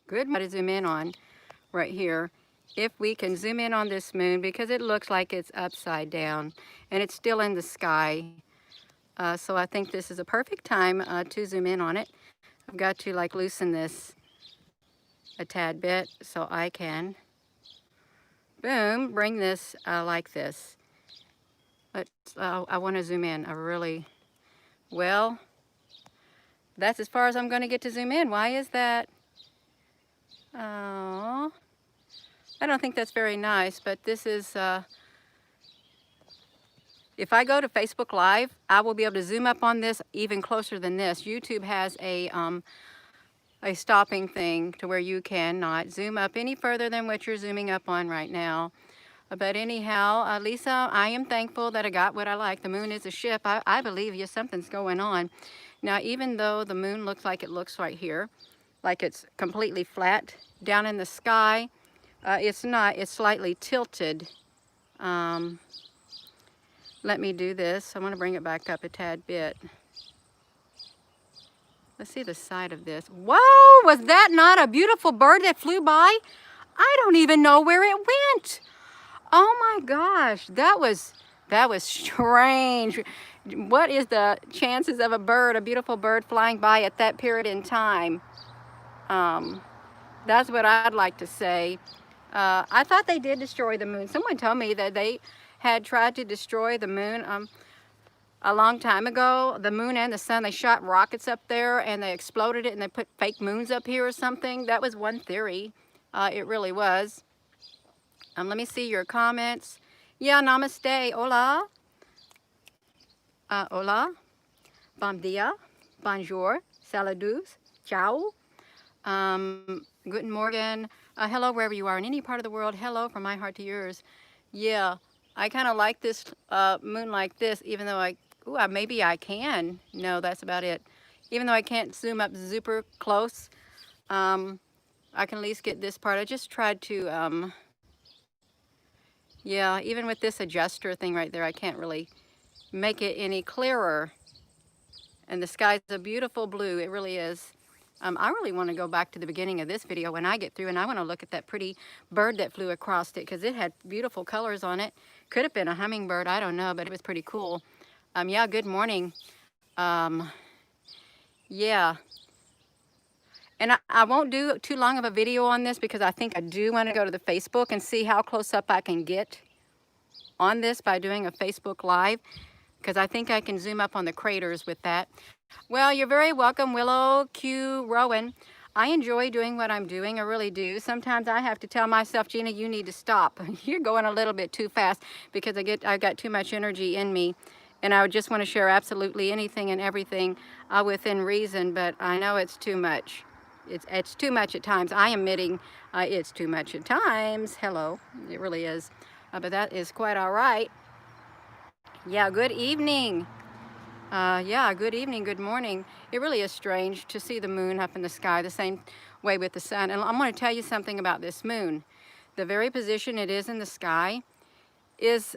good to zoom in on right here. If we can zoom in on this moon, because it looks like it's upside down and it's still in the sky. So I think this is a perfect time to zoom in on it. I've got to like loosen this a tad bit so I can, boom, bring this like this. I want to zoom in. Well, that's as far as I'm going to get to zoom in. Why is that? Oh, I don't think that's very nice, but this is, if I go to Facebook Live, I will be able to zoom up on this even closer than this. YouTube has a stopping thing to where you cannot zoom up any further than what you're zooming up on right now. But anyhow, Lisa, I am thankful that I got what I like. The moon is a ship. I believe you something's going on. Now, even though the moon looks like it looks right here, like it's completely flat down in the sky, it's not. It's slightly tilted. Let me do this. I want to bring it back up a tad bit. Let's see the side of this. Whoa, was that not a beautiful bird that flew by? I don't even know where it went. Oh my gosh, that was strange. What is the chances of a beautiful bird flying by at that period in time? That's what I'd like to say. I thought they did destroy the moon. Someone told me that they had tried to destroy the moon a long time ago. The moon and the sun, they shot rockets up there and they exploded it and they put fake moons up here or something. That was one theory. It really was. Let me see your comments. Yeah, namaste. Hola. Hola. Bom dia. Bonjour. Saludos. Ciao. Guten Morgen. Hello wherever you are in any part of the world. Hello from my heart to yours. Yeah, I kind of like this moon like this, even though maybe I can. No, that's about it. Even though I can't zoom up super close, I can at least get this part. I just tried to, yeah, even with this adjuster thing right there, I can't really make it any clearer. And the sky's a beautiful blue, it really is. I really want to go back to the beginning of this video when I get through, and I want to look at that pretty bird that flew across it because it had beautiful colors on it. Could have been a hummingbird, I don't know, but it was pretty cool. Yeah, good morning. Yeah. And I won't do too long of a video on this because I think I do want to go to the Facebook and see how close up I can get on this by doing a Facebook Live, because I think I can zoom up on the craters with that. Well, you're very welcome, Willow Q Rowan. I enjoy doing what I'm doing, I really do. Sometimes I have to tell myself, Gina, you need to stop. You're going a little bit too fast because I got too much energy in me. And I would just want to share absolutely anything and everything within reason, but I know it's too much. It's too much at times. I am admitting it's too much at times. Hello, it really is. But that is quite all right. Yeah, good evening. Yeah, good evening, good morning. It really is strange to see the moon up in the sky the same way with the sun. And I'm going to tell you something about this moon. The very position it is in the sky is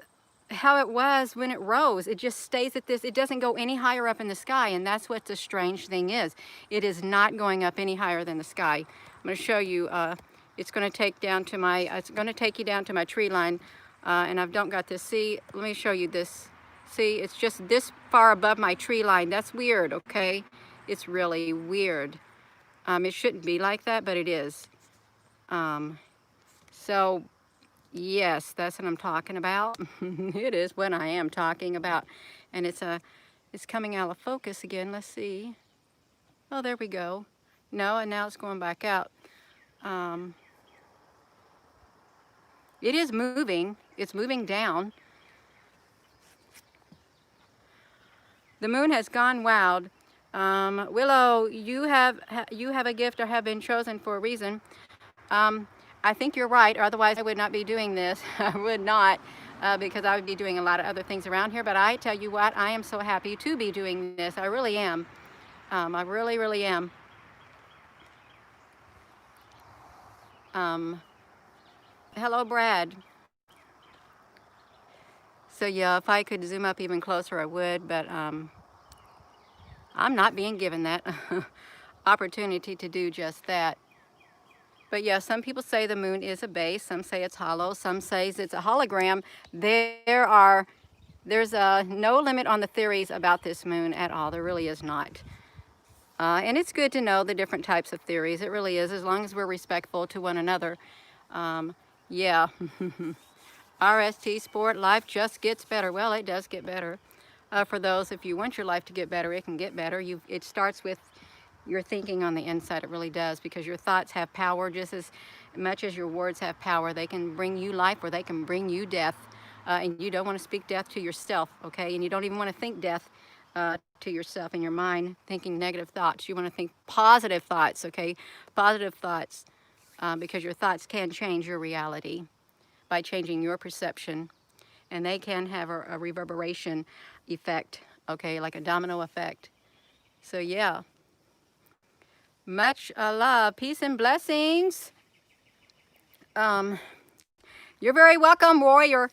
how it was when it rose. It just stays at this. It doesn't go any higher up in the sky, and that's what the strange thing is. It is not going up any higher than the sky. I'm going to show you. It's going to take you down to my tree line, and I don't got this. See, let me show you this. See, it's just this far above my tree line. That's weird, okay? It's really weird. It shouldn't be like that, but it is. So, yes, that's what I'm talking about. It is what I am talking about. And it's coming out of focus again. Let's see. Oh, there we go. No, and now it's going back out. It is moving. It's moving down. The moon has gone wild. Willow, you have a gift or have been chosen for a reason. I think you're right, or otherwise I would not be doing this. I would not, because I would be doing a lot of other things around here. But I tell you what, I am so happy to be doing this. I really am. I really, really am. Hello, Brad. So yeah, if I could zoom up even closer, I would, but I'm not being given that opportunity to do just that. But yeah, some people say the moon is a base. Some say it's hollow. Some say it's a hologram. There's no limit on the theories about this moon at all. There really is not. And it's good to know the different types of theories. It really is, as long as we're respectful to one another. Yeah. RST Sport, life just gets better. Well, it does get better. For those, if you want your life to get better, it can get better. It starts with your thinking on the inside. It really does, because your thoughts have power just as much as your words have power. They can bring you life or they can bring you death. And you don't want to speak death to yourself, okay? And you don't even want to think death to yourself in your mind, thinking negative thoughts. You want to think positive thoughts, okay? Positive thoughts, because your thoughts can change your reality by changing your perception. And they can have a reverberation effect, okay, like a domino effect. So yeah, much love, peace and blessings. You're very welcome, warrior.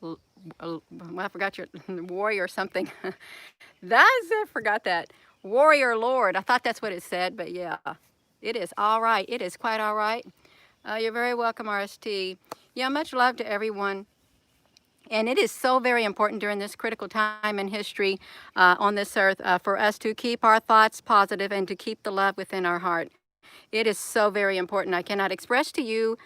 Well, I forgot your warrior something. I forgot that. Warrior Lord. I thought that's what it said, but yeah, it is all right. It is quite all right. You're very welcome, RST. Yeah, much love to everyone. And it is so very important during this critical time in history on this earth for us to keep our thoughts positive and to keep the love within our heart. It is so very important. I cannot express to you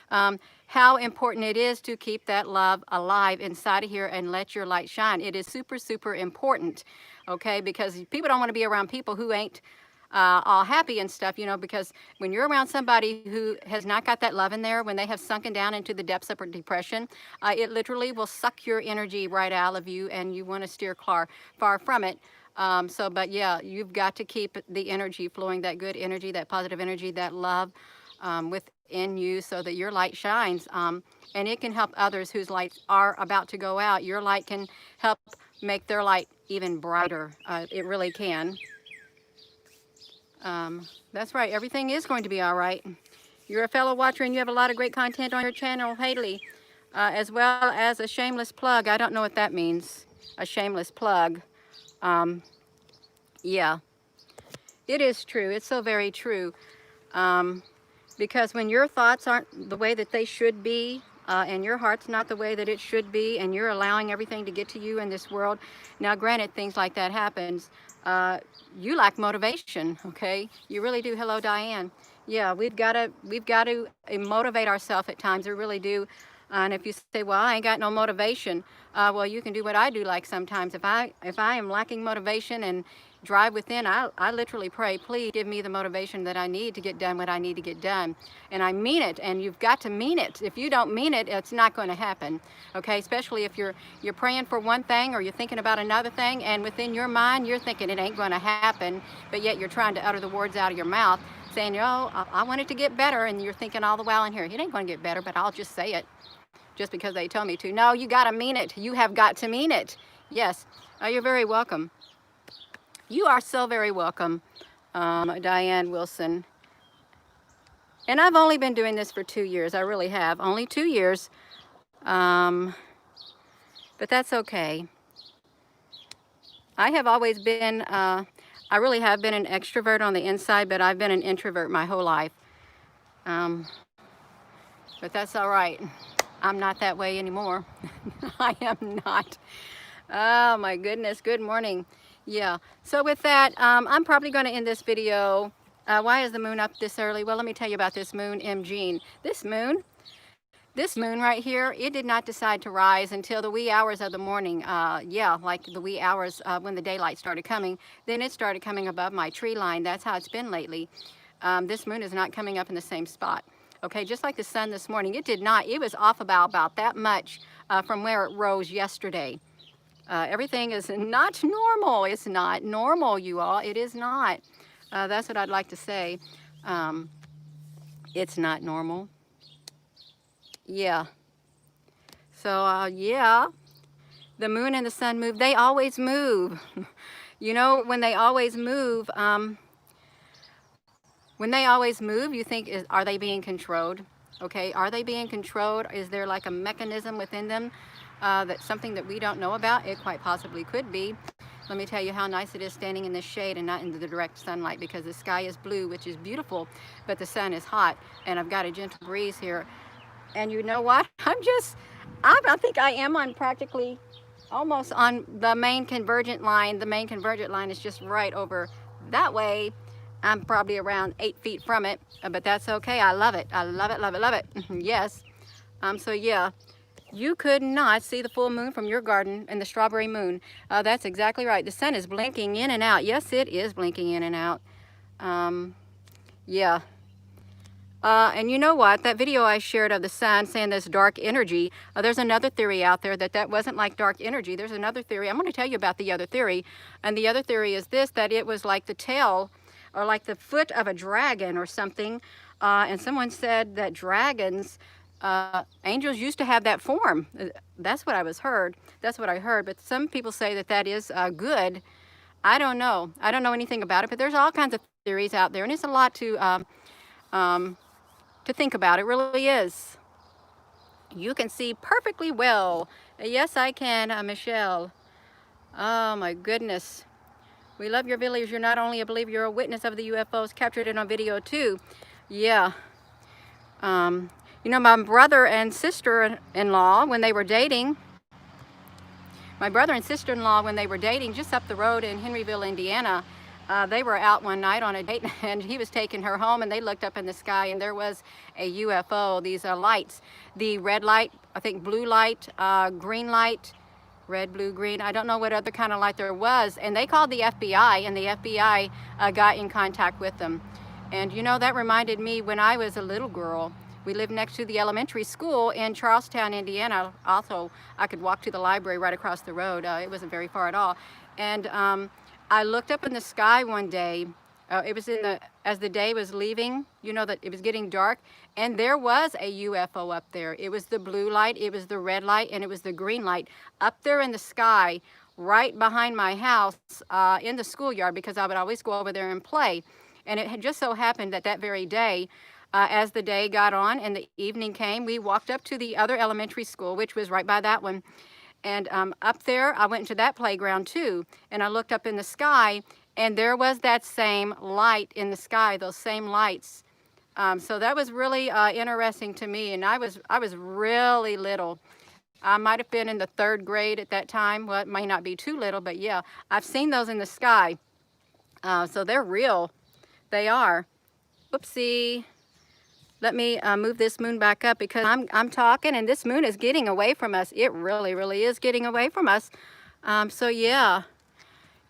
how important it is to keep that love alive inside of here and let your light shine. It is super, super important, okay? Because people don't want to be around people who ain't all happy and stuff, you know, because when you're around somebody who has not got that love in there, when they have sunken down into the depths of depression, it literally will suck your energy right out of you, and you want to steer far from it. But yeah, you've got to keep the energy flowing, that good energy, that positive energy, that love within you, so that your light shines. And it can help others whose lights are about to go out. Your light can help make their light even brighter. It really can. That's right. Everything is going to be all right. You're a fellow watcher and you have a lot of great content on your channel, Haley, as well as a shameless plug. I don't know what that means, a shameless plug. Yeah, it is true. It's so very true. Because when your thoughts aren't the way that they should be, and your heart's not the way that it should be, and you're allowing everything to get to you in this world. Now, granted, things like that happens. You lack motivation, okay? You really do. Hello, Diane. Yeah, we've got to motivate ourselves at times. We really do. And if you say, well, I ain't got no motivation, well, you can do what I do. Like sometimes if I am lacking motivation and drive within, I literally pray, please give me the motivation that I need to get done what I need to get done. And I mean it, and you've got to mean it. If you don't mean it, it's not going to happen, okay? Especially if you're praying for one thing or you're thinking about another thing, and within your mind you're thinking it ain't going to happen, but yet you're trying to utter the words out of your mouth saying, oh, I want it to get better, and you're thinking all the while in here, it ain't going to get better, but I'll just say it just because they told me to. No, you got to mean it. You have got to mean it. Yes, you're very welcome. You are so very welcome, Diane Wilson. And I've only been doing this for 2 years. I really have. Only 2 years. But that's okay. I have always been, I really have been an extrovert on the inside, but I've been an introvert my whole life. But that's all right. I'm not that way anymore. I am not. Oh my goodness, good morning. Yeah, so with that, I'm probably going to end this video. Why is the moon up this early? Well, let me tell you about this moon, M. Jean. This moon right here, it did not decide to rise until the wee hours of the morning. Yeah, like the wee hours when the daylight started coming. Then it started coming above my tree line. That's how it's been lately. This moon is not coming up in the same spot. Okay, just like the sun this morning, it did not. It was off about that much from where it rose yesterday. Everything is not normal. It's not normal, you all. It is not. That's what I'd like to say. It's not normal. Yeah. So, yeah. The moon and the sun move. They always move. You know, when they always move, you think, are they being controlled? Okay, are they being controlled? Is there like a mechanism within them? That's something that we don't know about? It quite possibly could be. Let me tell you how nice it is standing in the shade and not in the direct sunlight, because the sky is blue, which is beautiful, but the sun is hot, and I've got a gentle breeze here. And you know what? I think I am on practically almost on the main convergent line. The main convergent line is just right over that way. I'm probably around 8 feet from it, but that's okay. I love it. I love it, love it, love it. Yes. So yeah, you could not see the full moon from your garden and the strawberry moon. That's exactly right. The sun is blinking in and out. Yes, it is blinking in and out. Yeah. And you know what? That video I shared of the sun saying this dark energy, there's another theory out there that wasn't like dark energy. There's another theory. I'm going to tell you about the other theory. And the other theory is this, that it was like the tail or like the foot of a dragon or something. And someone said that dragons, angels used to have that form. That's what I heard. That's what I heard. But some people say that is good. I don't know. I don't know anything about it, but there's all kinds of theories out there, and it's a lot to think about. It really is. You can see perfectly well. Yes, I can, Michelle. Oh my goodness. We love your videos. You're not only a believer, you're a witness of the UFOs. Captured it on video too. Yeah. You know, my brother and sister-in-law, when they were dating, just up the road in Henryville, Indiana, they were out one night on a date, and he was taking her home, and they looked up in the sky, and there was a UFO, these lights. The red light, I think blue light, green light, red, blue, green. I don't know what other kind of light there was. And they called the FBI, and the FBI got in contact with them. And you know, that reminded me when I was a little girl. We lived next to the elementary school in Charlestown, Indiana. Also, I could walk to the library right across the road. It wasn't very far at all. And I looked up in the sky one day. It was as the day was leaving, you know, that it was getting dark, and there was a UFO up there. It was the blue light, it was the red light, and it was the green light up there in the sky, right behind my house, in the schoolyard, because I would always go over there and play. And it had just so happened that very day, as the day got on and the evening came, we walked up to the other elementary school, which was right by that one. And up there, I went into that playground too, and I looked up in the sky, and there was that same light in the sky, those same lights. So that was really interesting to me, and I was really little. I might have been in the 3rd grade at that time. Well, it may not be too little, but yeah, I've seen those in the sky. So they're real. They are. Whoopsie. Let me move this moon back up, because I'm talking and this moon is getting away from us. It really, really is getting away from us. So yeah,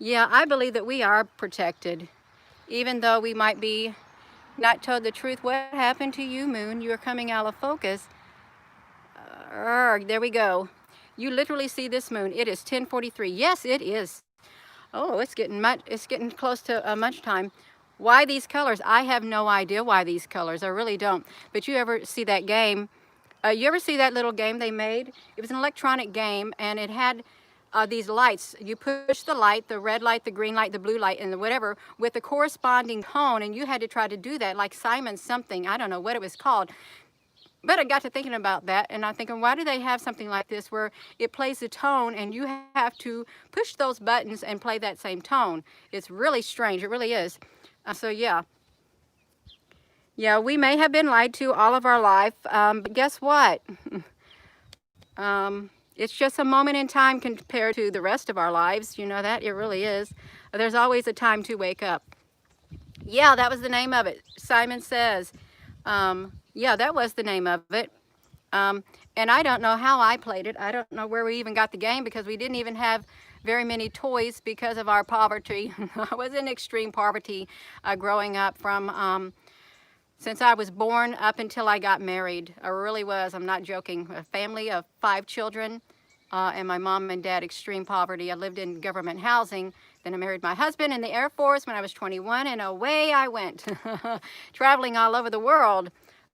I believe that we are protected, even though we might be not told the truth. What happened to you, moon? You're coming out of focus. There we go. You literally see this moon. It is 10:43. Yes, it is. Oh, it's getting close to lunchtime. Why these colors? I have no idea why these colors. I really don't. But you ever see that game? You ever see that little game they made? It was an electronic game, and it had these lights. You push the light, the red light, the green light, the blue light, and the whatever, with the corresponding tone, and you had to try to do that, like Simon something. I don't know what it was called. But I got to thinking about that, and I'm thinking, why do they have something like this where it plays the tone and you have to push those buttons and play that same tone? It's really strange. It really is. So yeah, we may have been lied to all of our life, but guess what? It's just a moment in time compared to the rest of our lives. You know that? It really is. There's always a time to wake up. Yeah, that was the name of it. Simon Says. Yeah, that was the name of it. And I don't know how I played it. I don't know where we even got the game, because we didn't even have very many toys because of our poverty. I was in extreme poverty growing up from since I was born up until I got married. I really was. I'm not joking. A family of 5 children, and my mom and dad, extreme poverty. I lived in government housing. Then I married my husband in the Air Force when I was 21, and away I went, traveling all over the world.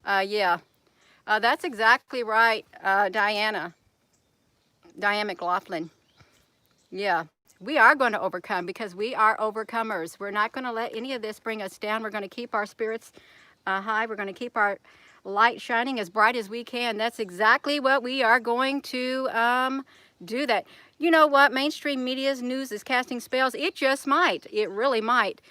Yeah, that's exactly right, Diane McLaughlin. Yeah, we are going to overcome, because we are overcomers. We're not going to let any of this bring us down. We're going to keep our spirits high. We're going to keep our light shining as bright as we can. That's exactly what we are going to do. That. you know what, mainstream media's news is casting spells. It just might. It really might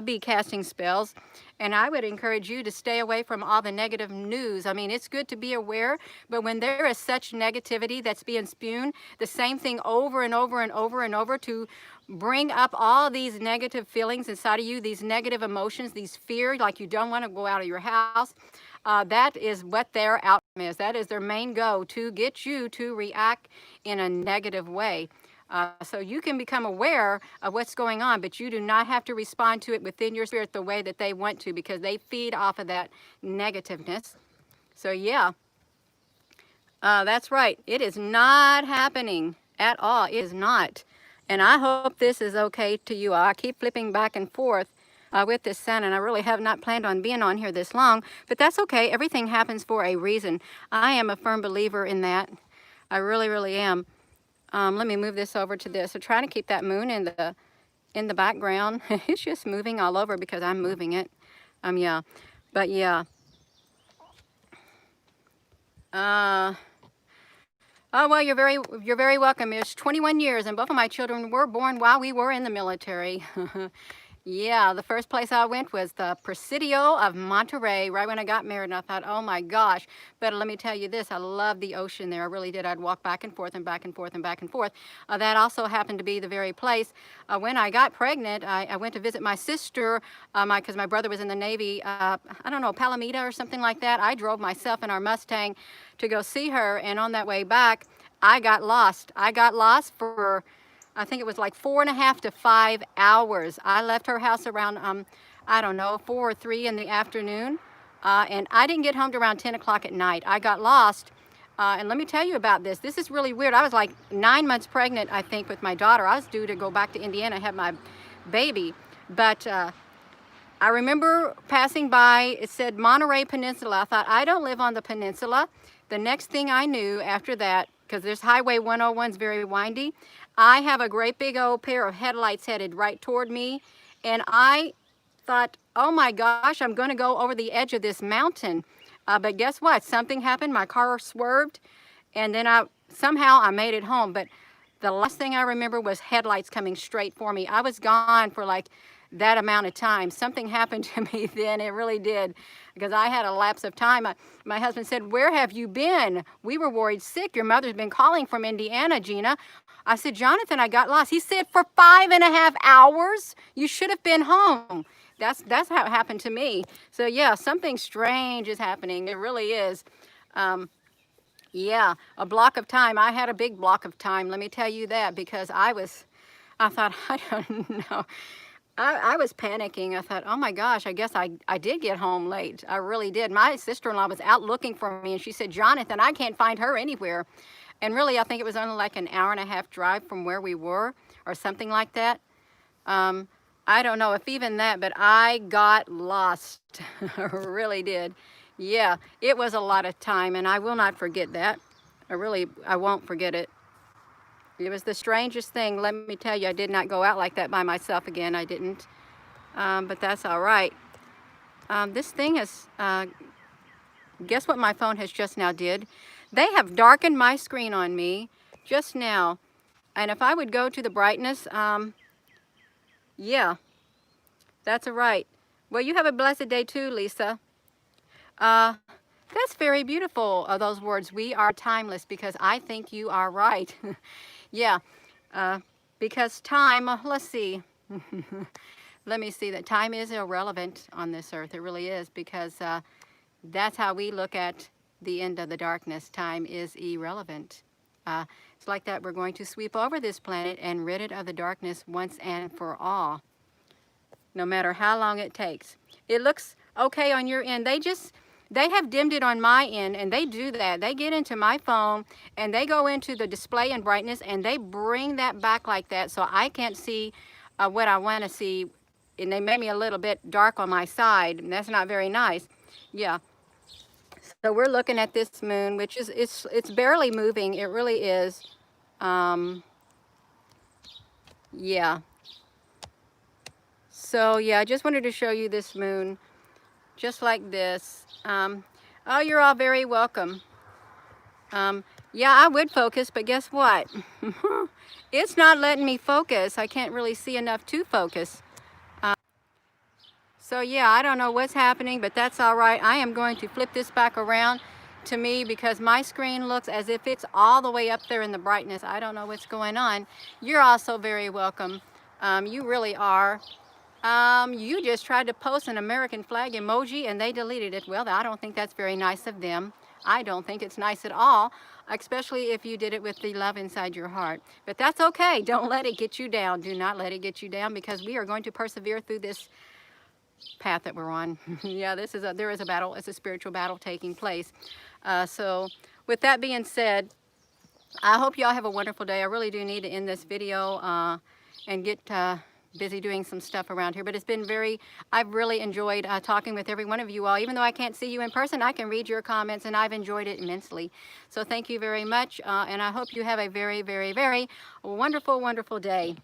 be casting spells. And I would encourage you to stay away from all the negative news. I mean, it's good to be aware, but when there is such negativity that's being spewed, the same thing over and over and over and over to bring up all these negative feelings inside of you, these negative emotions, these fears, like you don't want to go out of your house. That is what their outcome is. That is their main goal, to get you to react in a negative way. So you can become aware of what's going on, but you do not have to respond to it within your spirit the way that they want to, because they feed off of that negativeness. So yeah, that's right. It is not happening at all. It is not. And I hope this is okay to you. I keep flipping back and forth with this sound, and I really have not planned on being on here this long, but that's okay. Everything happens for a reason. I am a firm believer in that. I really, really am. Let me move this over to this. So trying to keep that moon in the background. It's just moving all over because I'm moving it. Yeah, but yeah. Oh, well, you're very welcome. It's 21 years, and both of my children were born while we were in the military. Yeah, the first place I went was the Presidio of Monterey, right when I got married, and I thought, oh my gosh. But let me tell you this, I loved the ocean there. I really did. I'd walk back and forth and back and forth and back and forth. That also happened to be the very place. When I got pregnant, I went to visit my sister, because my brother was in the Navy, I don't know, Palomita or something like that. I drove myself in our Mustang to go see her, and on that way back, I got lost. I got lost for, I think it was like 4.5 to 5 hours. I left her house around, I don't know, 4 or 3 in the afternoon. And I didn't get home till around 10 o'clock at night. I got lost. And let me tell you about this. This is really weird. I was like 9 months pregnant, I think, with my daughter. I was due to go back to Indiana and have my baby. But I remember passing by, it said Monterey Peninsula. I thought, I don't live on the peninsula. The next thing I knew after that, because there's Highway 101 is very windy, I have a great big old pair of headlights headed right toward me, and I thought, oh my gosh, I'm going to go over the edge of this mountain. But guess what? Something happened. My car swerved, and then somehow I made it home. But the last thing I remember was headlights coming straight for me. I was gone for like that amount of time. Something happened to me then, it really did, because I had a lapse of time. My husband said, where have you been? We were worried sick. Your mother's been calling from Indiana, Gina. I said, Jonathan, I got lost. He said, for 5.5 hours? You should have been home. That's how it happened to me. So yeah, something strange is happening. It really is. Yeah, a block of time. I had a big block of time, let me tell you that, because I thought, I don't know. I was panicking. I thought, oh my gosh, I guess I did get home late. I really did. My sister-in-law was out looking for me, and she said, Jonathan, I can't find her anywhere. And really, I think it was only like an 1.5-hour drive from where we were, or something like that. I don't know if even that, but I got lost. I really did. Yeah, it was a lot of time, and I will not forget that. I won't forget it. It was the strangest thing. Let me tell you, I did not go out like that by myself again. I didn't. But that's all right. This thing is, guess what my phone has just now did? They have darkened my screen on me just now. And if I would go to the brightness, yeah, that's all right. Well, you have a blessed day too, Lisa. That's very beautiful, those words. We are timeless, because I think you are right. Yeah, because time, let's see. Let me see, that time is irrelevant on this earth. It really is, because that's how we look at the end of the darkness. Time is irrelevant. It's like that. We're going to sweep over this planet and rid it of the darkness once and for all, no matter how long it takes. It looks okay on your end. They have dimmed it on my end, and they do that. They get into my phone, and they go into the display and brightness, and they bring that back like that, so I can't see what I want to see, and they made me a little bit dark on my side, and that's not very nice. Yeah. So we're looking at this moon, which is, it's barely moving. It really is. Yeah. So yeah, I just wanted to show you this moon, just like this. Oh, you're all very welcome. Yeah, I would focus, but guess what? It's not letting me focus. I can't really see enough to focus. So yeah, I don't know what's happening, but that's all right. I am going to flip this back around to me because my screen looks as if it's all the way up there in the brightness. I don't know what's going on. You're also very welcome. You really are. You just tried to post an American flag emoji and they deleted it. Well, I don't think that's very nice of them. I don't think it's nice at all, especially if you did it with the love inside your heart. But that's okay. Don't let it get you down. Do not let it get you down, because we are going to persevere through this path that we're on. Yeah, there is a battle. It's a spiritual battle taking place. So with that being said, I hope y'all have a wonderful day. I really do need to end this video and get busy doing some stuff around here. But it's been I've really enjoyed talking with every one of you all. Even though I can't see you in person, I can read your comments, and I've enjoyed it immensely. So thank you very much, and I hope you have a very, very, very wonderful, wonderful day.